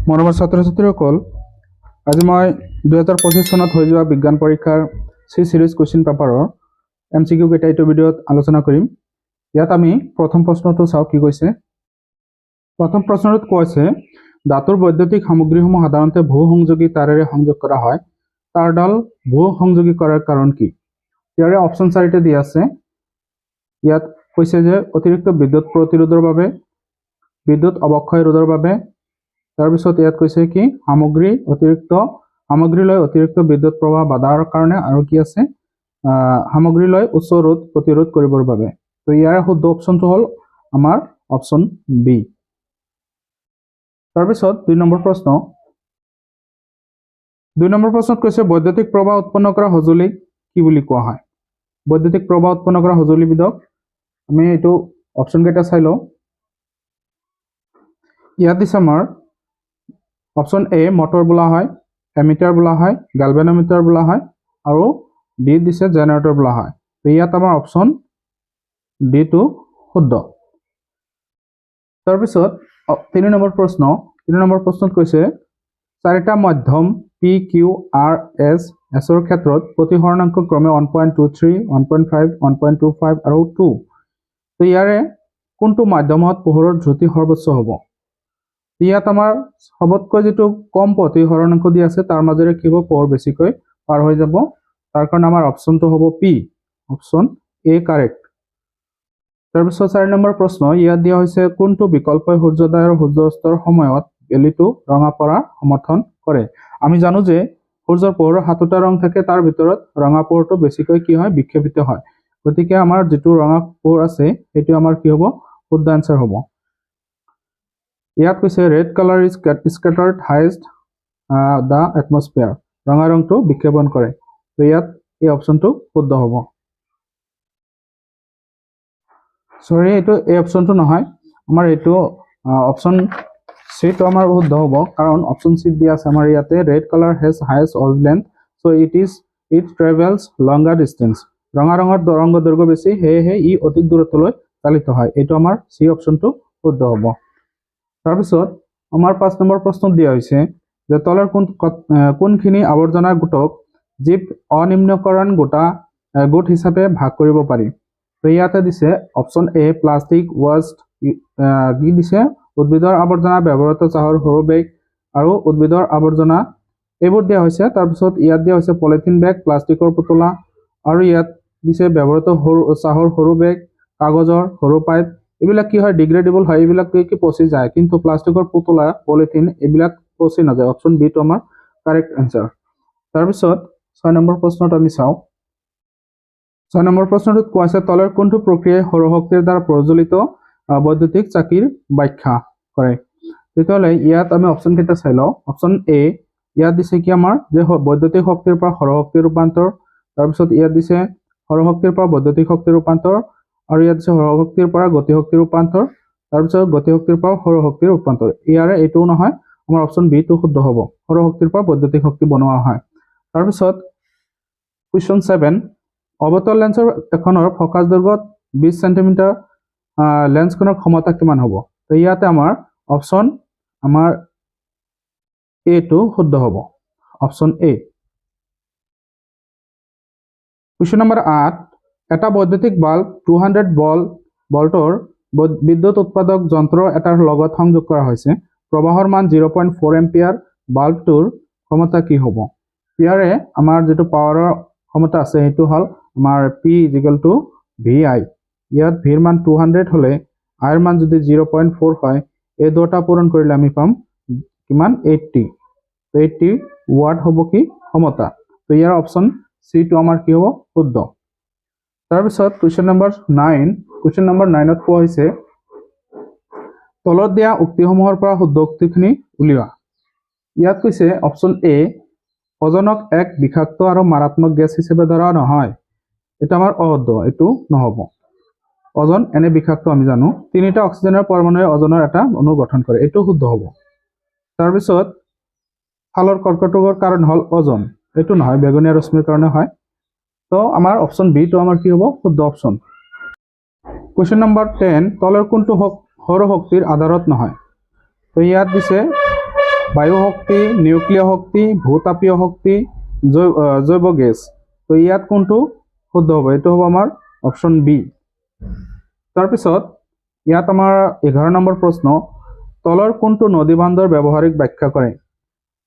মৰমৰ ছাত্ৰ-ছাত্ৰীসকল, আজি মই 2025 চনত হৈ যোৱা বিজ্ঞান পৰীক্ষাৰ সি সিৰিজ কোৱেশ্চন পেপাৰৰ MCQ কেইটা এইটো ভিডিঅ'ত আলোচনা কৰিম। ইয়াত আমি প্ৰথম প্ৰশ্নটো চাও কি কৈছে। প্ৰথম প্ৰশ্নটোত কৈছে ধাতুৰ বৈদ্যুতিক সামগ্ৰীসমূহ সাধাৰণতে ভূ-সংযোগী তাৰেৰে সংযোগ কৰা হয়। তাঁৰডাল ভূ-সংযোগী কৰাৰ কাৰণ কি? ইয়াৰে অপচন 4টা দিয়া আছে। ইয়াত কৈছে যে অতিৰিক্ত বিদ্যুৎ প্ৰতিৰোধৰ বাবে, বিদ্যুৎ অৱক্ষয় ৰোধৰ বাবে, তাৰপিছত ইয়াত কৈছে কি সামগ্ৰীলৈ অতিৰিক্ত বিদ্যুৎ প্ৰবাহ বাধাৰ কাৰণে, আৰু কি আছে সামগ্ৰীলৈ উচ্চ ৰোধ প্ৰতিৰোধ কৰিবৰ বাবে। তো ইয়াৰ শুদ্ধ অপচনটো হ'ল আমাৰ অপচন বি। তাৰপিছত 2 নম্বৰ প্ৰশ্ন। 2 নম্বৰ প্ৰশ্নত কৈছে বৈদ্যুতিক প্ৰবাহ উৎপন্ন কৰা সঁজুলিক কি বুলি কোৱা হয়? বৈদ্যুতিক প্ৰবাহ উৎপন্ন কৰা সঁজুলিবিধক আমি এইটো অপচন কেইটা চাই লওঁ। ইয়াত দিছে আমাৰ অপচন এ মটৰ বোলা হয়, এমিটাৰ বোলা হয়, গালভেনোমিটাৰ বোলা হয়, আৰু ডি দিছে জেনাৰেটৰ বোলা হয়। তো ইয়াত আমাৰ অপচন ডি টো শুদ্ধ। তাৰপিছত 3 নম্বৰ প্ৰশ্ন। 3 নম্বৰ প্ৰশ্নত কৈছে 4টা মাধ্যম পি কিউ আৰ এছ এছৰ ক্ষেত্ৰত প্ৰতিহৰণাংক ক্ৰমে 1.23, 1.5, 1.25 আৰু 2। তো ইয়াৰে কোনটো মাধ্যমত পোহৰৰ ধ্ৰুতি সৰ্বোচ্চ হ'ব? ইয়াত আমাৰ সবতকৈ যেটো কম প্ৰতিহৰণাংক দি আছে তাৰ মাজেৰে কি হ'ব, পোহৰ বেছিকৈ পাৰ হৈ যাব। তাৰ কাৰণে আমাৰ অপচনটো হ'ব পি, অপচন এ কাৰেক্ট। তাৰপিছত 4 নম্বৰ প্ৰশ্ন। ইয়াত দিয়া হৈছে কোনটো বিকল্পই সূৰ্যোদয় আৰু সূৰ্যাস্তৰ সময়ত বেলিটো ৰঙা পৰাৰ সমৰ্থন কৰে? আমি জানো যে সূৰ্যৰ পোহৰৰ 7টা ৰং থাকে, তাৰ ভিতৰত ৰঙা পোহৰটো বেছিকৈ কি হয়, বিক্ষেপিত হয়। গতিকে আমাৰ যেটো ৰঙা পোহৰ আছে সেইটো আমাৰ কি হ'ব, শুদ্ধ আনসাৰ হ'ব। ইয়াত কৈছে red colour is scattered highest the atmosphere, ৰঙা ৰংটো বিক্ষেপণ কৰে। তো ইয়াত এই অপচনটো শুদ্ধ হ'ব। সৰি, এইটো এই অপচনটো নহয়, আমাৰ এইটো অপচন চিটো আমাৰ শুদ্ধ হ'ব, কাৰণ অপচন চি দিয়া আছে আমাৰ ইয়াতে red colour has highest wavelength, so it travels longer distance. ৰঙা ৰঙৰ তৰংগ দৈৰ্ঘ্য বেছি, সেয়েহে ই অধিক দূৰত্বলৈ চালিত হয়। এইটো আমাৰ চি অপচনটো শুদ্ধ হ'ব। তাৰপিছত আমাৰ 5 নম্বৰ প্ৰশ্নত দিয়া হৈছে যে তলৰ কোনখিনি আৱৰ্জনাৰ গোটক জীৱ অনিম্নকৰণ গোট হিচাপে ভাগ কৰিব পাৰি? তো ইয়াতে দিছে অপচন এ প্লাষ্টিক ৱেষ্ট, কি দিছে উদ্ভিদৰ আৱৰ্জনা, ব্যৱহৃত চাহৰ সৰু বেগ আৰু উদ্ভিদৰ আৱৰ্জনা, এইবোৰ দিয়া হৈছে। তাৰপিছত ইয়াত দিয়া হৈছে পলিথিন বেগ, প্লাষ্টিকৰ পুতলা, আৰু ইয়াত দিছে ব্যৱহৃত চাহৰ সৰু বেগ, কাগজৰ সৰু পাইপ। এইবিলাক কি হয়, ডিগ্ৰেডেবল হয়, এইবিলাক কি পচি যায়, কিন্তু প্লাষ্টিকৰ পুতলা, পলিথিন এইবিলাক পচি নাযায়। অপচন বি টো আমাৰ কাৰেক্ট আনসাৰ। তাৰপিছত 6 নম্বৰ প্ৰশ্নত আমি চাওঁ। 6 নম্বৰ প্ৰশ্নটোত কোৱা আছে তলৰ কোনটো প্ৰক্ৰিয়াই সৌৰশক্তিৰ দ্বাৰা প্ৰজ্বলিত বৈদ্যুতিক চাকিৰ ব্যাখ্যা কৰে? তেতিয়াহ'লে ইয়াত আমি অপচন কেইটা চাই লওঁ। অপচন এ, ইয়াত দিছে কি আমাৰ যে বৈদ্যুতিক শক্তিৰ পৰা সৌৰশক্তিৰ ৰূপান্তৰ, তাৰপিছত ইয়াত দিছে সৌৰশক্তিৰ পৰা বৈদ্যুতিক শক্তিৰ ৰূপান্তৰ, আৰু ইয়াত দিছে সৌৰশক্তিৰ পৰা গতিশক্তিৰ ৰূপান্তৰ, তাৰপিছত গতিশক্তিৰ পৰা সৌৰশক্তিৰ ৰূপান্তৰ। ইয়াৰে এইটোও নহয়, আমাৰ অপচন বি টো শুদ্ধ হ'ব, সৌৰশক্তিৰ পৰা বৈদ্যুতিক শক্তি বনোৱা হয়। তাৰপিছত কুৱেশ্যন 7, অৱতল লেন্সৰ এখনৰ ফকাছ দৈৰ্ঘ্য 20 সেণ্টিমিটাৰ, লেন্সখনৰ ক্ষমতা কিমান হ'ব? তো ইয়াতে আমাৰ অপচন এ টো শুদ্ধ হ'ব, অপচন এ। কুৱেশ্যন নম্বৰ 8, এটা বৈদ্যুতিক বাল্ব 200 ভল্টৰ বিদ্যুৎ উৎপাদক যন্ত্ৰ এটাৰ লগত সংযোগ কৰা হৈছে। প্ৰবাহৰ মান 0.4 এম্পিয়াৰ, বাল্বটোৰ ক্ষমতা কি হ'ব? ইয়াৰে আমাৰ যেটো পাৱাৰৰ ক্ষমতা আছে সেইটো হ'ল আমাৰ P = VI। ইয়াত V ৰ মান 200 হলে I ৰ মান যদি 0.4 হয়, এই দুটা পূৰণ কৰিলে আমি পাম কিমান, 80। তো 80 ওয়াট হ'ব কি ক্ষমতা। তো ইয়াৰ অপচন সি টো আমাৰ কি হ'ব, শুদ্ধ। তাৰপিছত কুৱেশ্যন নম্বৰ 9। কুৱেশ্যন নম্বৰ 9ত কোৱা হৈছে তলত দিয়া উক্তিসমূহৰ পৰা শুদ্ধ উক্তিখিনি উলিওৱা। ইয়াত কৈছে অপচন এ ওজনক এক বিষাক্ত আৰু মাৰাত্মক গেছ হিচাপে ধৰা নহয়। এটা আমাৰ অশুদ্ধ, এইটো নহ'ব। ওজন এনে বিষাক্ত আমি জানো। 3টা অক্সিজেনৰ পৰমাণুৱে ওজনৰ এটা অণু গঠন কৰে, এইটো শুদ্ধ হ'ব। তাৰপিছত ছালৰ কৰ্কটৰোগৰ কাৰণ হ'ল ওজন, এইটো নহয়, বেগুনীয়া ৰশ্মিৰ কাৰণে হয়। তো আমাৰ অপচন বি টো আমাৰ কি হ'ব, শুদ্ধ অপচন। কুৱেশ্যন নম্বৰ 10, তলৰ কোনটো সৌৰ শক্তিৰ আধাৰত নহয়? তো ইয়াত দিছে বায়ু শক্তি, নিউক্লিয় শক্তি, ভূতাপীয় শক্তি, জৈৱ গেছ। তো ইয়াত কোনটো শুদ্ধ হ'ব? এইটো হ'ব আমাৰ অপশ্যন বি। তাৰপিছত ইয়াত আমাৰ 11 নম্বৰ প্ৰশ্ন, তলৰ কোনটো নদী বান্ধৰ ব্যৱহাৰিক ব্যাখ্যা কৰে?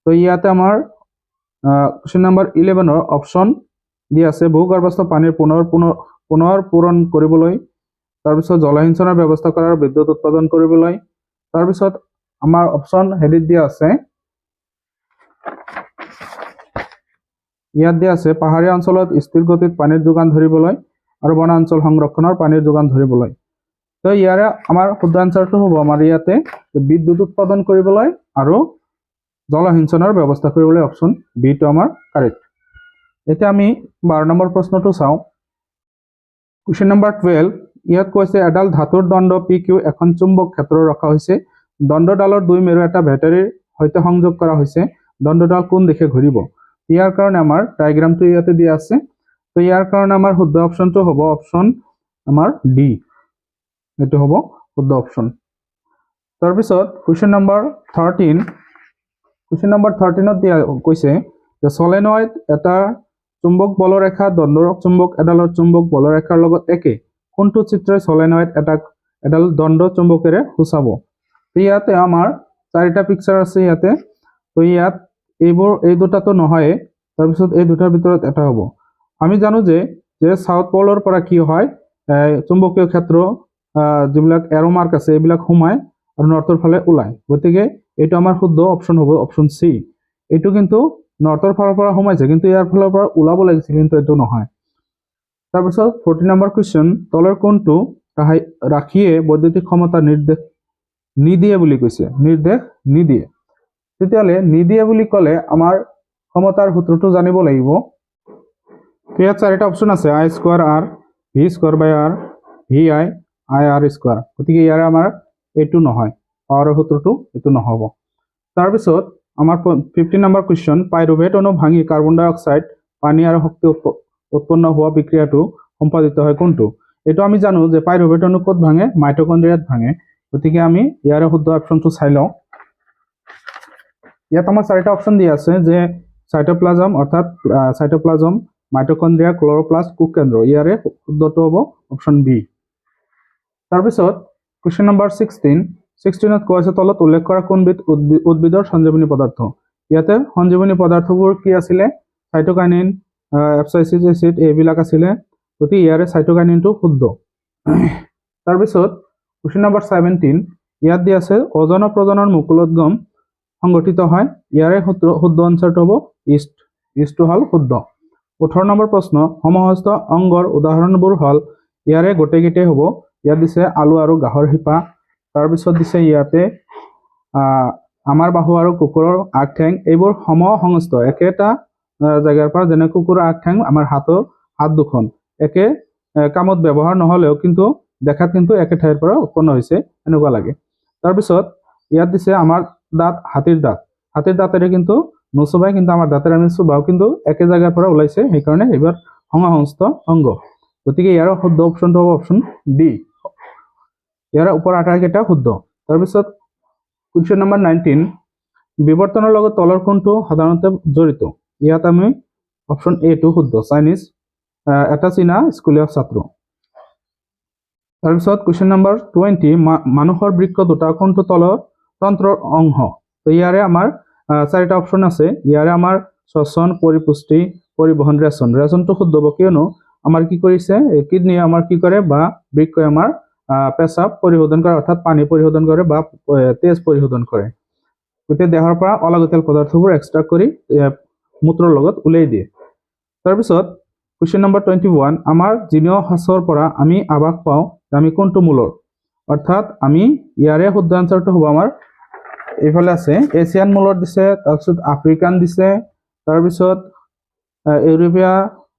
তো ইয়াতে আমাৰ কুৱেশ্যন নম্বৰ 11 অপশ্যন দিয়া আছে, ভূগৰ্ভস্থ পানীৰ পুনৰ পূৰণ কৰিবলৈ, তাৰপিছত জলসিঞ্চনৰ ব্যৱস্থা কৰাৰ বিদ্যুৎ উৎপাদন কৰিবলৈ, তাৰপিছত আমাৰ অপশ্যন হেৰিত দিয়া আছে, ইয়াত দিয়া আছে পাহাৰীয়া অঞ্চলত স্থিৰ গতিত পানীৰ যোগান ধৰিবলৈ আৰু বনাঞ্চল সংৰক্ষণৰ পানীৰ যোগান ধৰিবলৈ। তো ইয়াৰে আমাৰ শুদ্ধ আনচাৰটো হ'ব আমাৰ ইয়াতে বিদ্যুৎ উৎপাদন কৰিবলৈ আৰু জলসিঞ্চনৰ ব্যৱস্থা কৰিবলৈ। অপশ্যন বিটো আমাৰ কাৰেক্ট। এতিয়া আমি 12 নম্বৰ প্ৰশ্নটো চাওঁ। কুৱেশ্যন নম্বৰ 12, ইয়াত কৈছে এডাল ধাতুৰ দণ্ড PQ এখন চুম্বক ক্ষেত্ৰ ৰখা হৈছে। দণ্ডডালৰ দুই মেৰু এটা বেটাৰীৰ সৈতে সংযোগ কৰা হৈছে। দণ্ডডাল কোন দিশে ঘূৰিব? ইয়াৰ কাৰণে আমাৰ ডায়াগ্ৰামটো ইয়াতে দিয়া আছে। তো ইয়াৰ কাৰণে আমাৰ শুদ্ধ অপশ্যনটো হ'ব অপশ্যন আমাৰ ডি, এইটো হ'ব শুদ্ধ অপশ্যন। তাৰপিছত কুৱেশ্যন নম্বৰ 13, কুৱেশ্যন নম্বৰ 13ত দিয়া কৈছে যে সলেনয়েড এটা চুম্বক বলৰেখা দণ্ডৰ চুম্বক এডালৰ চুম্বক বলৰেখাৰ লগত একে। কোনটো চিত্ৰই সলেনয়েড এডাল দণ্ড চুম্বকেৰে সূচাব? ইয়াতে আমাৰ 4টা পিকচাৰ আছে ইয়াতে। তো ইয়াত এই দুটাটো নহয়, তাৰপিছত এই দুটাৰ ভিতৰত এটা হ'ব। আমি জানো যে সাউথ পলৰ পৰা কি হয়, চুম্বকীয় ক্ষেত্ৰ যিবিলাক এৰো মাৰ্ক আছে এইবিলাক সোমায় আৰু নৰ্থৰ ফালে ওলায়। গতিকে এইটো আমাৰ শুদ্ধ অপশ্যন হ'ব অপশ্যন চি। এইটো কিন্তু নৰ্থৰ ফালৰ পৰা সোমাইছে, কিন্তু ইয়াৰ ফালৰ পৰা ওলাব লাগিছিল, কিন্তু এইটো নহয়। তাৰপিছত 14 নম্বৰ কুৱেশ্যন, তলৰ কোনটো ৰাশিয়ে বৈদ্যুতিক ক্ষমতা নিৰ্দেশ নিদিয়ে বুলি কৈছে? নিৰ্দেশ নিদিয়ে। তেতিয়াহ'লে নিদিয়ে বুলি ক'লে আমাৰ ক্ষমতাৰ সূত্ৰটো জানিব লাগিব। ইয়াত 4টা অপশ্যন আছে, I²R, V²/R, VI, IR²। গতিকে ইয়াৰে আমাৰ এইটো নহয়, পাৱাৰৰ সূত্ৰটো এইটো নহ'ব। তাৰপিছত আমাৰ 15 নম্বৰ কুৱেশ্যন, পাইৰুভেট অণু ভাঙি কাৰ্বন ডাই অক্সাইড, পানী আৰু শক্তি উৎপন্ন হোৱা বিক্ৰিয়াটো সম্পাদিত হয় কোনটো? এইটো আমি জানো যে পাইৰুভেট অণু ক'ত ভাঙে? মাইটকণ্ড্ৰিয়াত ভাঙে। গতিকে আমি ইয়াৰে শুদ্ধ অপশ্যনটো চাই লওঁ। ইয়াত আমাৰ 4টা অপশ্যন দিয়া আছে যে সাইটোপ্লাজম, অৰ্থাৎ সাইটোপ্লাজম, মাইটকণ্ড্ৰিয়া, ক্লৰোপ্লাষ্ট, কোষ কেন্দ্ৰ। ইয়াৰে শুদ্ধটো হ'ব অপশ্যন বি। তাৰপিছত কুৱেশ্যন নম্বৰ 16ত কোৱা আছে তলত উল্লেখ কৰা কোনবিধ উদ্ভিদৰ সঞ্জীৱনী পদাৰ্থ? ইয়াতে সঞ্জীৱনী পদাৰ্থবোৰ কি আছিলে? সাইটোকাইনিন, এপচাইচিক এচিড এইবিলাক আছিলে। গতিকে ইয়াৰে সাইটোকাইনিনটো শুদ্ধ। তাৰপিছত কুৱেশ্যন নম্বৰ 17, ইয়াত দিয়া আছে অজন প্ৰজনন মুকুলোদ্গম সংগঠিত হয়। ইয়াৰে শুদ্ধ আনচাৰটো হ'ব ইষ্টটো হ'ল শুদ্ধ। 18 নম্বৰ প্ৰশ্ন, সমহস্ত অংগৰ উদাহৰণবোৰ হ'ল, ইয়াৰে গোটেইকেইটাই হ'ব। ইয়াত দিছে আলু আৰু গাহৰ শিপা। তাৰপিছত দিছে ইয়াতে আমাৰ বাহু আৰু কুকুৰৰ আগঠেং। এইবোৰ সমহস্ত, একেটা জেগাৰ পৰা, যেনে কুকুৰৰ আগঠেং আমাৰ হাত দুখন একে কামত ব্যৱহাৰ নহ'লেও কিন্তু দেখাত কিন্তু একে ঠাইৰ পৰা উৎপন্ন হৈছে এনেকুৱা লাগে। তাৰপিছত ইয়াত দিছে আমাৰ দাঁত, হাতীৰ দাঁতেৰে কিন্তু নুচুবাই, কিন্তু আমাৰ দাঁতেৰে আমি চুবাও, কিন্তু একে জেগাৰ পৰা ওলাইছে, সেইকাৰণে এইবাৰ সমহস্ত অংগ। গতিকে ইয়াৰ শুদ্ধ অপশ্যনটো হ'ব অপশ্যন ডি। ইয়াৰ ওপৰ আটাইকেইটা শুদ্ধ। তাৰপিছত কুৱেশ্যন নম্বৰ 19, বিৱৰ্তনৰ লগত তলৰ কোনটো সাধাৰণতে জড়িত? ইয়াত আমি অপশ্যন এটো শুদ্ধ, এটা চীনা স্কুলীয় ছাত্ৰ। তাৰপিছত কুৱেশ্যন নম্বৰ 20, মানুহৰ বৃক্ক দুটা কোনটো তন্ত্ৰৰ অংশ? তো ইয়াৰে আমাৰ 4টা অপশ্যন আছে। ইয়াৰে আমাৰ শ্বসন, পৰিপুষ্টি, পৰিবহন, ৰেচনটো শুদ্ধ হ'ব, কিয়নো আমাৰ কি কৰিছে, কিডনীয়ে আমাৰ কি কৰে বা বৃক্কই আমাৰ পেচাব পৰিশোধন কৰে, অৰ্থাৎ পানী পৰিশোধন কৰে বা তেজ পৰিশোধন কৰে। গতিকে দেহৰ পৰা অলাগতিয়াল পদাৰ্থবোৰ এক্সট্ৰাক্ট কৰি মূত্ৰৰ লগত উলিয়াই দিয়ে। তাৰপিছত কুৱেশ্যন নম্বৰ 21, আমাৰ জিনীয় সাঁচৰ পৰা আমি আভাস পাওঁ যে আমি কোনটো মূলৰ? অৰ্থাৎ আমি ইয়াৰে শুদ্ধ আনচাৰটো হ'ব আমাৰ এইফালে আছে, এছিয়ান মূলৰ দিছে, তাৰপিছত আফ্ৰিকান দিছে, তাৰপিছত ইউৰোপীয়,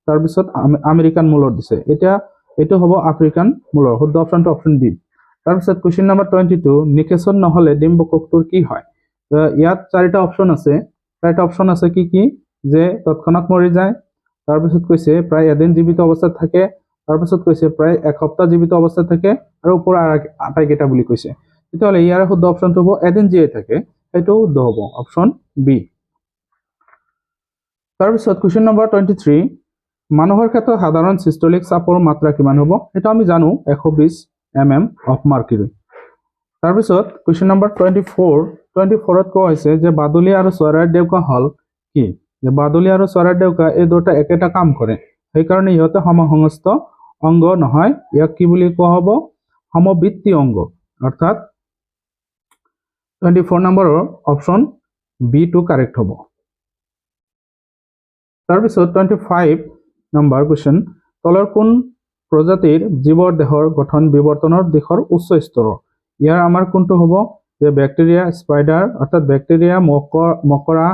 তাৰপিছত আমেৰিকান মূলৰ দিছে। এতিয়া এইটো হ'ব আফ্ৰিকান মূলৰ। শুদ্ধ অপশ্যনটো অপশ্যন বি। তাৰপিছত কুৱেশ্যন নম্বৰ 22, নিকেচন নহ'লে ডিম্বকোষটোৰ কি হয়? ইয়াত 4টা অপশ্যন আছে। 4টা অপশ্যন আছে কি যে তৎক্ষণাত মৰি যায়, তাৰপিছত কৈছে প্ৰায় এদিন জীৱিত অৱস্থাত থাকে, তাৰপিছত কৈছে প্ৰায় এসপ্তাহ জীৱিত অৱস্থাত থাকে, আৰু ওপৰ আটাইকেইটা বুলি কৈছে। তেতিয়াহ'লে ইয়াৰ শুদ্ধ অপশ্যনটো হ'ব এদিন জীয়াই থাকে। এইটো শুদ্ধ হ'ব অপশ্যন বি তাৰপিছত কুৱেশ্যন নম্বৰ 23 মানুহৰ ক্ষেত্ৰত সাধাৰণ সিস্টোলিক চাপৰ মাত্ৰা কিমান হ'ব এটা আমি জানো 120 mm অফ মাৰ্কুৰী তাৰপিছত কুৱেশ্যন নম্বৰ 24 ত কোৱা হৈছে যে বাদুলি আৰু চৰাইৰ ডেউকা হল কি যে বাদুলি আৰু চৰাইৰ ডেউকা এই দুটা একেটা কাম কৰে সেইকাৰণে ইহঁতে সমসংস্থ অংগ নহয় ইয়াক কি বুলি কোৱা হ'ব সমবৃত্তি অংগ অৰ্থাৎ 24 নম্বৰৰ অপশ্যন বি টু কাৰেক্ট হ'ব তাৰপিছত 25 নম্বৰ কুৱেশ্যন তলৰ কোন প্ৰজাতিৰ জীৱৰ দেহৰ গঠন বিৱৰ্তনৰ দিশৰ উচ্চ স্তৰৰ ইয়াৰ আমাৰ কোনটো হ'ব যে ব্যাকটেৰিয়া স্পাইডাৰ অৰ্থাৎ ব্যাকটেৰিয়া মকৰা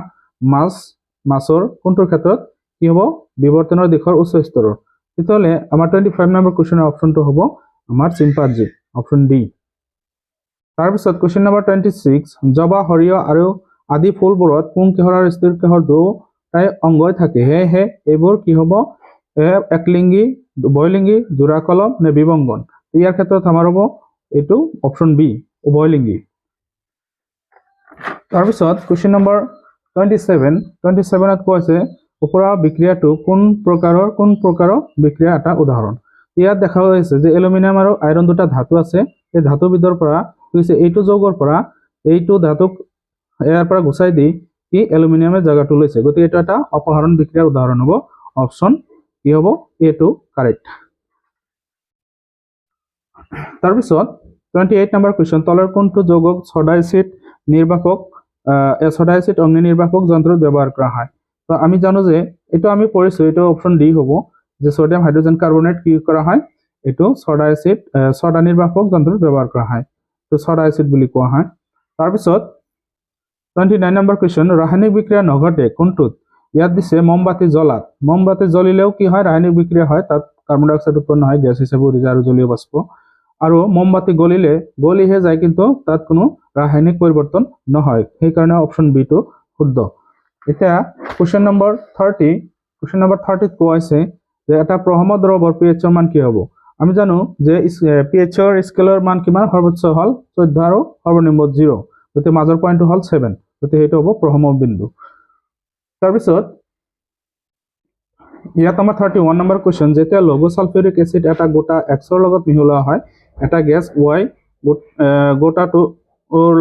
মাছৰ কোনটোৰ ক্ষেত্ৰত কি হ'ব বিৱৰ্তনৰ দিশৰ উচ্চ স্তৰৰ তেতিয়াহ'লে আমাৰ 25 নম্বৰ কুৱেশ্যনৰ অপশ্যনটো হ'ব আমাৰ চিম্পাঞ্জী অপশ্যন ডি তাৰপিছত কুৱেশ্যন নম্বৰ 26 জবা সৰিয়হ আৰু আদি ফুলবোৰত পুং কেহৰ আৰু স্থিৰ কেহৰ দুটাই অংগই থাকে সেয়েহে এইবোৰ কি হ'ব একলিংগী উভয়লিংগী জোড়া কলম নে বিবংগন ইয়াৰ ক্ষেত্ৰত আমাৰ হ'ব এইটো অপশ্যন বি উভয়লিংগী তাৰপিছত কুৱেশ্যন নম্বৰ 27 ত কৈছে ওপৰৰ বিক্ৰিয়াটো কোন প্ৰকাৰৰ বিক্ৰিয়া এটা উদাহৰণ ইয়াত দেখা গৈছে যে এলুমিনিয়াম আৰু আইৰণ দুটা ধাতু আছে এই ধাতুবিধৰ পৰা কৈছে এইটো যৌগৰ পৰা এইটো ধাতুক ইয়াৰ পৰা গুচাই দি কি এলুমিনিয়ামৰ জায়গাটো লৈছে গতিকে এটা এটা অপহৰণ বিক্ৰিয়াৰ উদাহৰণ হ'ব অপশ্যন কি হ'ব এটো কাৰেক্ট তাৰপিছত 28 নম্বৰ কুৱেশ্যন তলৰ কোনটো যৌগক সোডা এচিড নিৰ্বাপক সোডা এচিড অগ্নি নিৰ্বাপক যন্ত্ৰত ব্যৱহাৰ কৰা হয় তো আমি জানো যে এটো আমি পঢ়িছো এটো অপশ্যন ডি হ'ব যে সোডিয়াম হাইড্ৰোজেন কাৰ্বনেট কি কৰা হয় এটো সোডা এচিড সোডা নিৰ্বাপক যন্ত্ৰত ব্যৱহাৰ কৰা হয় তো সোডা এচিড বুলি কোৱা হয় তাৰপিছত 29 নম্বৰ কুৱেশ্যন ৰাসায়নিক বিক্ৰিয়া নঘটে কোনটোত ইয়াত দিছে মমবাতি জ্বলাত মমবাতি জ্বলিলেও কি হয় ৰাসায়নিক বিক্ৰিয়া হয় তাত কাৰ্বন ডাই অক্সাইড উৎপন্ন হয় গ্যাস হিচাপে উৰি যায় আৰু জলীয় বাষ্প আৰু মমবাতি গলিহে যায় কিন্তু তাত কোনো ৰাসায়নিক পৰিৱৰ্তন নহয় সেই কাৰণে অপশ্যন বি টো শুদ্ধ এতিয়া কুৱেশ্যন নম্বৰ 30 কোৱা হৈছে যে এটা প্ৰহম দ্ৰৱৰ pH ৰ মান কি হ'ব আমি জানো যে pH ৰ স্কেলৰ মান কিমান সৰ্বোচ্চ হল 14 আৰু সৰ্বনিম্ন 0 গতিকে মাজৰ পইণ্টটো হল 7 গতিকে এইটো হ'ব প্ৰহম বিন্দু তাৰপিছত ইয়াত আমাৰ 31 নম্বৰ কুৱেশ্যন যেতিয়া লঘু সালফিউৰিক এসিড এটা গোটা X ৰ লগত মিহলোৱা হয় এটা গ্যাস Y গোটাটো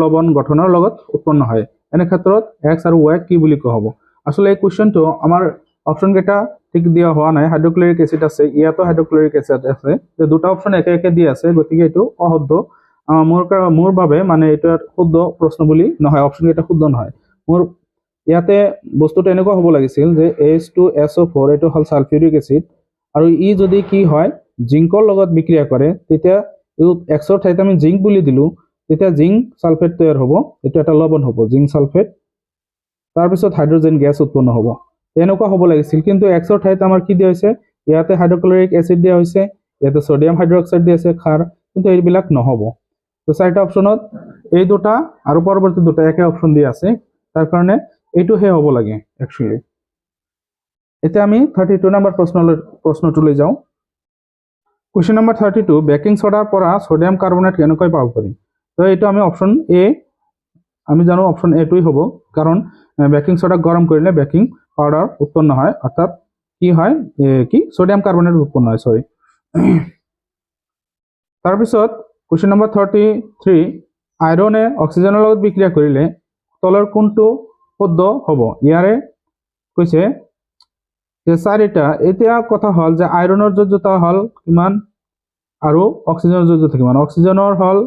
লবণ গঠনৰ লগত উৎপন্ন হয় এনে ক্ষেত্ৰত X আৰু Y কি বুলি কোৱা হ'ব আসলে এই কুৱেশ্যনটো আমাৰ অপশ্যন কেইটা ঠিক দিয়া হোৱা নাই হাইড্ৰোক্লোৰিক এসিড আছে ইয়াতো হাইড্ৰোক্লোৰিক এসিড আছে যে দুটা অপশ্যন একে দি আছে গতিকে এইটো অশুদ্ধ মোৰ বাবে মানে এটা শুদ্ধ প্ৰশ্ন বুলি নহয় অপশ্যন কেইটা শুদ্ধ নহয় মোৰ ইয়াতে বস্তুটো এনেকুৱা হ'ব লাগিছিল যে H2SO4 এটো হল সালফিউৰিক এসিড আৰু ই যদি কি হয় জিংকৰ লগত বিক্ৰিয়া কৰে তেতিয়া X ৰ ঠাইত আমি জিংক বুলি দিলো তেতিয়া জিংক সালফেট তৈয়াৰ হ'ব এটো এটা লবণ হ'ব জিংক সালফেট তাৰ পিছত হাইড্ৰোজেন গ্যাস উৎপন্ন হ'ব এনেকুৱা হ'ব লাগিছিল কিন্তু X ৰ ঠাইত আমাৰ কি দিয়া হৈছে ইয়াতে হাইড্ৰোক্লোৰিক এসিড দিয়া হৈছে ইয়াতে সোডিয়াম হাইড্ৰক্সাইড দিয়া আছে ক্ষাৰ কিন্তু এইবিলাক নহব তো চাৰিটা অপচনত এই দুটা আৰু পৰৱৰ্তী দুটা একে অপচন দিয়া আছে তাৰ কাৰণে এইটো হে হ'ব লাগে একচুয়ালি এতিয়া আমি 32 নম্বৰ প্ৰশ্নটো লৈ যাওঁ কুৱেশ্যন নম্বৰ 32 বেকিং সোডাৰ পৰা সোডিয়াম কাৰ্বনেট কেনেকৈ পাব পাৰি তো এইটো আমি অপশ্যন এ আমি জানো অপশ্যন এ টোই হ'ব কাৰণ বেকিং সোডা গৰম কৰিলে বেকিং পাউডাৰ উৎপন্ন হয় অৰ্থাৎ কি হয় কি সোডিয়াম কাৰ্বনেট উৎপন্ন হয় সৰি তাৰপিছত কুৱেশ্যন নম্বৰ 33 আইৰনে অক্সিজেনৰ লগত বিক্ৰিয়া কৰিলে তলৰ কোনটো শুদ্ধ হ'ব ইয়াৰে কৈছে যে চাৰিটা এতিয়া কথা হল যে আইৰনৰ যোজ্যতা হল কিমান আৰু অক্সিজেনৰ যোজ্যতা কিমান অক্সিজেনৰ হল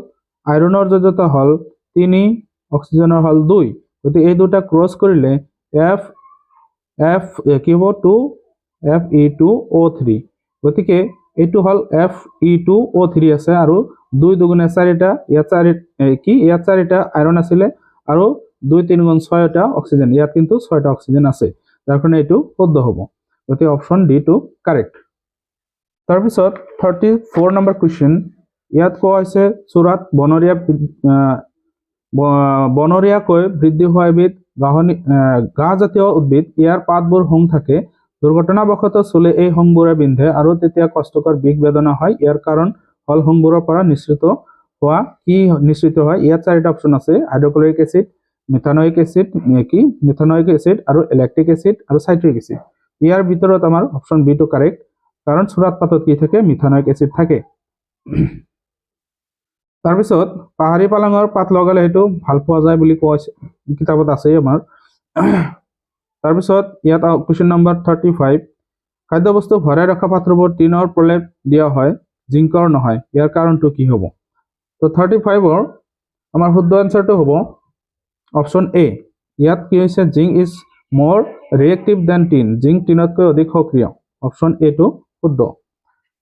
আইৰনৰ যোজ্যতা হল 3 অক্সিজেনৰ হল 2 গতিকে এই দুটা ক্ৰস কৰিলে F কি হ'ব 2 Fe2O3 গতিকে এইটো হল Fe2O3 আছে আৰু 2 দুগুণে 4টা ইয়াত 4টা আইৰন আছিল আৰু 2 3 গুণ 6টা অক্সিজেন ইয়াত কিন্তু 6টা অক্সিজেন আছে যাৰ কাৰণে এইটো শুদ্ধ হ'ব গতিকে অপশ্যন ডি টু কাৰেক্ট তাৰপিছত 34 নম্বৰ কুৱেশ্যন ইয়াত কোৱা হৈছে চুৰাত বনৰীয়াকৈ বৃদ্ধি হোৱা এবিধ ঘাঁহজাতীয় উদ্ভিদ ইয়াৰ পাতবোৰ হোং থাকে দুৰ্ঘটনাবশতঃ চুলে এই হোংবোৰে বিন্ধে আৰু তেতিয়া কষ্টকৰ বিষ বেদনা হয় ইয়াৰ কাৰণ হল হোংবোৰৰ পৰা নিঃসৃত হয় ইয়াত চাৰিটা অপশ্যন আছে হাইড্ৰোক্লোৰিক এসিড মিথানোইক এসিড কি মিথানোইক এসিড আৰু ইলেক্ট্ৰিক এসিড আৰু সাইট্ৰিক এসিড ইয়াৰ ভিতৰত আমাৰ অপশন বি টো কাৰেক্ট কাৰণ চুৰাত পাতত কি থাকে মিথানোইক এসিড থাকে তাৰপিছত পাহাৰী পালঙৰ পাত লগালে হেতু ভাল পোৱা যায় বুলি কোৱা কিতাপত আছে আমাৰ তাৰপিছত ইয়াত কোৱেশ্চন নম্বৰ 35 খাদ্যবস্তু ভৰাই ৰখা পাত্ৰবোৰ টিনৰ প্ৰলেপ দিয়া হয় জিংকৰ নহয় ইয়াৰ কাৰণটো কি হ'ব তো 35 ৰ আমাৰ শুদ্ধ আনসাৰটো হ'ব অপশন এ ইয়াত কি হৈছে zinc is more reactive than tin zinc টিনতকৈ অধিক সক্ৰিয় অপশন এ টো শুদ্ধ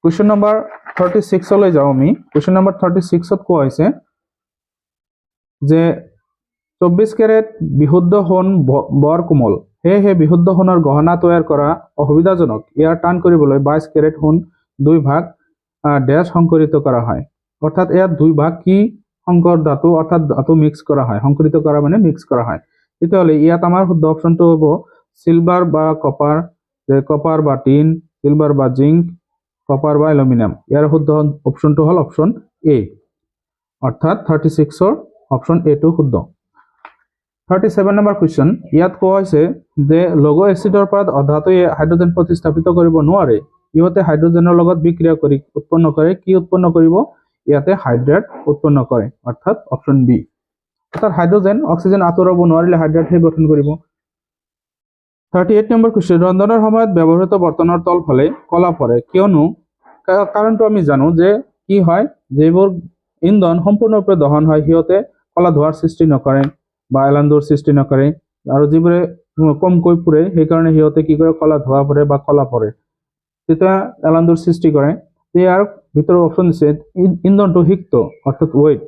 কোৱেশ্চন নম্বৰ 36 লৈ যাও আমি কোৱেশ্চন নম্বৰ 36 ত কোৱা হৈছে যে 24 কেৰেট বিশুদ্ধ সোণ বৰ কোমল হে বিশুদ্ধ সোণৰ গহনা তৈয়াৰ কৰা অসুবিধাজনক ইয়াৰ টান কৰিবলৈ 22 কেৰেট সোণ দুই ভাগ ড্যাশ সংকৰিত কৰা হয় অৰ্থাৎ ইয়াত দুই ভাগ কি সংকৰ ধাতু অৰ্থাৎ ধাতু মিক্স কৰা হয় সংকৰিত কৰা মানে মিক্স কৰা হয় তেতিয়াহলে ইয়াত আমাৰ শুদ্ধ অপশনটো হ'ব সিলভাৰ বা কপাৰ বা টিন সিলভাৰ বা জিংক কপাৰ বা এলুমিনিয়াম ইয়াৰ শুদ্ধ অপশনটো হ'ল অপশন এ অৰ্থাৎ 36 ৰ অপশন এ টো শুদ্ধ 37 নম্বৰ কোৱেশ্চন ইয়াত কোৱা হৈছে যে লঘু এচিডৰ পৰা অধাতুয়ে হাইড্ৰোজেন প্ৰতিস্থাপিত কৰিব নোৱাৰে ইহতে হাইড্ৰোজেনৰ লগত বিক্ৰিয়া কৰি উৎপন্ন কৰে কি উৎপন্ন কৰিব ইয়াতে হাইড্ৰেট উৎপন্ন কৰে অৰ্থাৎ অপশন বি অৰ্থাৎ হাইড্ৰোজেন অক্সিজেন আঁতৰাব নোৱাৰিলে হাইড্ৰেট হে গঠন কৰিব 38 নম্বৰ কোৱেশ্চন ৰন্ধনৰ সময়ত ব্যৱহৃত বৰ্তনৰ তল ফলে কলা পৰে কিয়নো কাৰণটো আমি জানো যে কি হয় যেবোৰ ইন্ধন সম্পূৰ্ণৰূপে দহন হয় হিয়তে কলা ধোৱাৰ সৃষ্টি নকৰে বা এলান্দৰ সৃষ্টি নকৰে আৰু যিবোৰে কমকৈ পুৰে সেই কাৰণে হিয়তে কি কৰে কলা ধোৱা পৰে বা কলা পৰে তেতিয়া এলান্দৰ সৃষ্টি কৰে ইয়াৰ ভিতৰৰ অপশন আছে ইন্ধনটো হিক্ত অৰ্থাৎ ওয়েট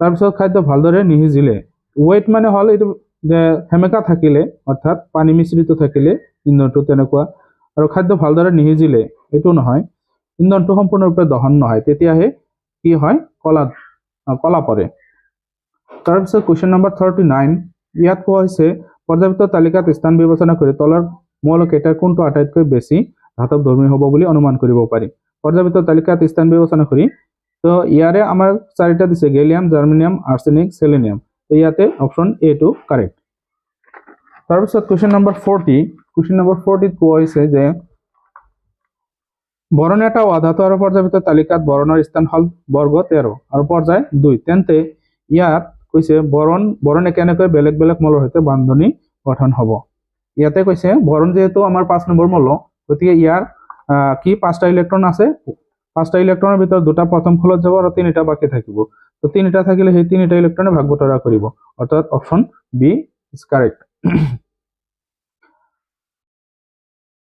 তাৰপিছত খাদ্য ভালদৰে নিহিজিলে ওয়েট মানে হল এইটো যে হেমেকা থাকিলে অৰ্থাৎ পানী মিশ্ৰিত থাকিলে ইন্ধনটো তেনেকুৱা আৰু খাদ্য ভালদৰে নিহিজিলে এটো নহয় ইন্ধনটো সম্পূৰ্ণৰূপে দহন নহয় তেতিয়াহে কি হয় কলা পৰে তাৰপিছত কোৱেশ্চন নম্বৰ 39 ইয়াত কোৱা হৈছে পৰ্যাপ্ত তালিকাত স্থান বিবেচনা কৰি তলৰ মৌল কেইটাৰ কোনটো আটাইতকৈ বেছি ধাতব ধৰ্মী হ'ব বুলি অনুমান কৰিব পাৰি পৰ্যাপ্ত তালিকাত স্থান বিবেচনা কৰি তো ইয়াৰে আমাৰ চাৰিটা দিছে গেলিয়াম জাৰ্মেনিয়াম আৰ্ছেনিক সেলেনিয়াম তো ইয়াতে অপশন এ টো কাৰেক্ট তাৰপিছত কোৱেশ্চন নম্বৰ 40 কোৱেশ্চন নম্বৰ 40 কোৱা হৈছে যে বৰণ এটা অধাতু আৰু পৰ্যাপ্ত তালিকাত বৰণৰ স্থান হল বৰ্গ 13 আৰু পৰ্যায় 2 তেন্তে ইয়াত কৈছে বৰণ কেনেকৈ বেলেগ বেলেগ মৌলৰ সৈতে বান্ধনী গঠন হ'ব ইয়াতে কৈছে বৰণ যেহেতু আমাৰ 5 নম্বৰ মৌল গতিকে ইয়াৰ কি 5টা ইলেক্ট্ৰন আছে 5টা ইলেক্ট্ৰনৰ ভিতৰত দুটা প্ৰথম খলত যাব আৰু তিনিটা বাকি থাকিব তো তিনিটা থাকিলে সেই তিনিটা ইলেক্ট্ৰনে ভাগ বতৰা কৰিব অৰ্থাৎ অপশন বি ইজ কাৰেক্ট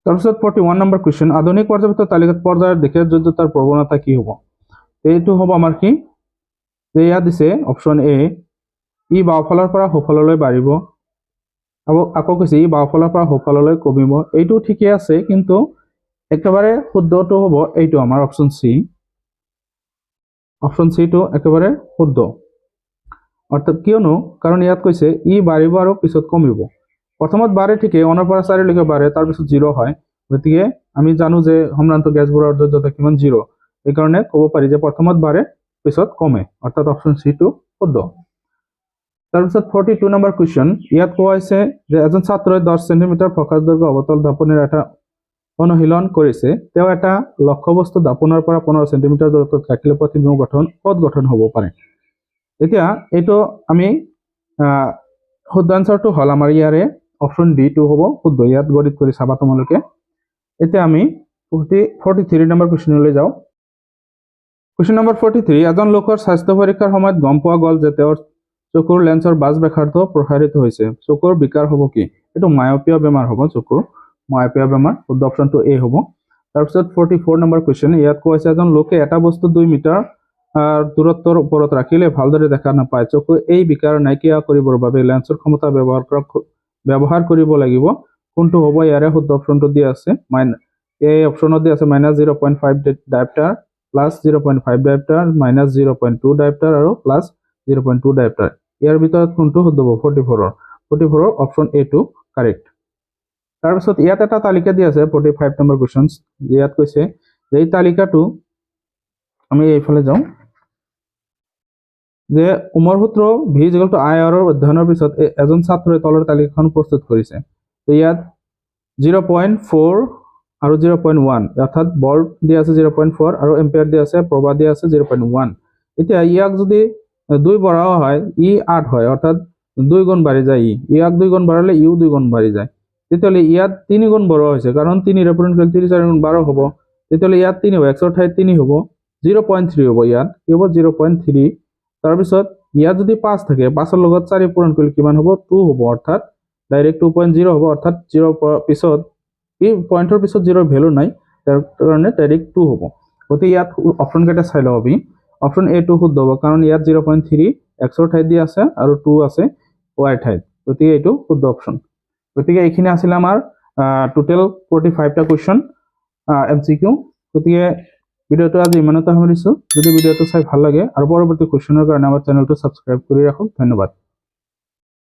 তাৰপিছত 41 নম্বৰ কোৱেশ্চন আধুনিক পৰ্যাপ্ত তালিকাত পৰ্যায়ৰ দিশে যোগ্যতাৰ প্ৰৱণতা কি হ'ব এইটো হ'ব আমাৰ কি যে ইয়াত দিছে অপশন এ ই বাওফালৰ পৰা সোঁফাললৈ বাঢ়িব আকৌ কৈছে ই বাওফালৰ পৰা সোঁফাললৈ কমিব এইটো ঠিকই আছে কিন্তু একেবাৰে শুদ্ধটো হ'ব এইটো আমাৰ অপশন সি টো একেবাৰে শুদ্ধ অৰ্থাৎ কিয়নো কাৰণ ইয়াত কৈছে ই বাঢ়িব আৰু পিছত কমিব প্ৰথমত বাঢ়ে ঠিকই 1 পৰা 4 লৈকে বাঢ়ে তাৰ পিছত 0 হয় গতিকে আমি জানো যে সম্ৰান্ত গ্যাসবোৰৰ যোজ্যতা কিমান 0 এই কাৰণে ক'ব পাৰি যে প্ৰথমত বাঢ়ে পিছত কমে অৰ্থাৎ অপশন সি টো শুদ্ধ তাৰপিছত 42 নম্বৰ কোৱেশ্চন ইয়াত কোৱা হৈছে যে এজন ছাত্ৰই 10 সেন্টিমিটাৰ প্ৰকাশ দৈৰ্ঘ্য অৱতল দাপনেৰ এটা অনুশীলন কৰিছে তেওঁ এটা লক্ষ্য বস্তু দাপনৰ পৰা 15 সেন্টিমিটাৰ দূৰত্বত ৰাখিলে প্ৰতিবিম্ব গঠন হ'ব পাৰে এতিয়া এটো আমি শুদ্ধ আনসাৰটো হল আমাৰ ইয়াৰে অপশন ডি টো হ'ব শুদ্ধ ইয়াত গণিত কৰি চাবা তোমালোকে এতিয়া আমি 43 নম্বৰ কোৱেশ্চনলৈ যাও কোৱেশ্চন নম্বৰ 43 এজন লোকৰ স্বাস্থ্য পৰীক্ষাৰ সময়ত গম পোৱা গল যে তেওঁৰ চকুৰ লেন্সৰ বাজ ব্যাসাৰ্ধ প্ৰসাৰিত হৈছে চকুৰ বিকাৰ হ'ব কি এটো মায়োপিয়া বেমাৰ হ'ব চকুৰ মায়োপিয়া বেমাৰ শুদ্ধ অপশনটো এ হ'ব তাৰপিছত 44 নম্বৰ কোৱেশ্চন ইয়াত কোৱা হৈছে এজন লোকে এটা বস্তু 2 মিটাৰ দূৰত্বৰ ওপৰত ৰাখিলে ভালদৰে দেখা নাপায় চকু এই বিকাৰ নাইকিয়া কৰিবৰ বাবে লেন্সৰ ক্ষমতা ব্যৱহাৰ কৰিব লাগিব কোনটো হ'ব ইয়াৰে শুদ্ধ অপশনটো দিয়া আছে এই অপশনত দিয়া আছে -0.5 ডায়োপ্টাৰ প্লাস 0.5 ডায়োপ্টাৰ -0.2 ডায়োপ্টাৰ আৰু প্লাস 0.2 ডায়োপ্টাৰ ইয়াৰ ভিতৰত কোনটো শুদ্ধ হ'ব 44 অপশন এ টো কাৰেক্ট তাৰপিছত ইয়াত এটা তালিকা দিয়া আছে 45 নম্বৰ কোৱেশ্চনছ ইয়াত কৈছে যে এই তালিকাটো আমি এইফালে যাওঁ যে উমৰ সূত্ৰ ভি ইকুৱেল টু আই আৰৰ অধ্যয়নৰ পিছত এজন ছাত্ৰই তলৰ তালিকাখন প্ৰস্তুত কৰিছে তো ইয়াত 0.4 আৰু 0.1 অৰ্থাৎ বল দিয়া আছে 0.4 আৰু এম্পিয়াৰ দিয়া আছে প্ৰবাহ দিয়া আছে 0.1 এতিয়া ইয়াক যদি 2 বঢ়াও হয় ই 8 হয় অৰ্থাৎ 2 গুণ বাঢ়ি যায় ইয়াক 2 গুণ বাঢ়ালে ইও 2 গুণ বাঢ়ি যায় তেতিয়াহ'লে ইয়াত 3 গুণ বঢ়োৱা হৈছে কাৰণ 3 ৰ পৰা 3 4 গুণ 12 হ'ব তেতিয়াহ'লে ইয়াত 3 হ'ব x ৰ ঠাইত 3 হ'ব 0.3 হ'ব ইয়াত কি হ'ব 0.3 তাৰপিছত ইয়াত যদি 5 থাকে 5 ৰ লগত 4 পূৰণ কৰিলে কিমান হ'ব 2 হ'ব অৰ্থাৎ ডাইৰেক্ট 2.0 হ'ব অৰ্থাৎ 0 পিছত এই পইণ্টৰ পিছত 0 ভ্যালু নাই তাৰ কাৰণে ডাইৰেক্ট 2 হ'ব গতিকে ইয়াত অপচন কেইটা চাই লওঁ আমি অপচন এ টো শুদ্ধ হ'ব কাৰণ ইয়াত 0.3 x ৰ ঠাইত দিয়া আছে আৰু 2 আছে y ৰ ঠাইত গতিকে এইটো শুদ্ধ অপচন গতিকে এইখিনি আছিল আমাৰ টোটাল 45 টা কোৱেশ্চন এমসিকিউ গতিকে ভিডিওটো আজি ইমানতে সামৰিছো যদি ভিডিওটো চাই ভাল লাগে আৰু পৰৱৰ্তী কোৱেশ্চনৰ কাৰণে আমাৰ চেনেলটো সাবস্ক্ৰাইব কৰি ৰাখক ধন্যবাদ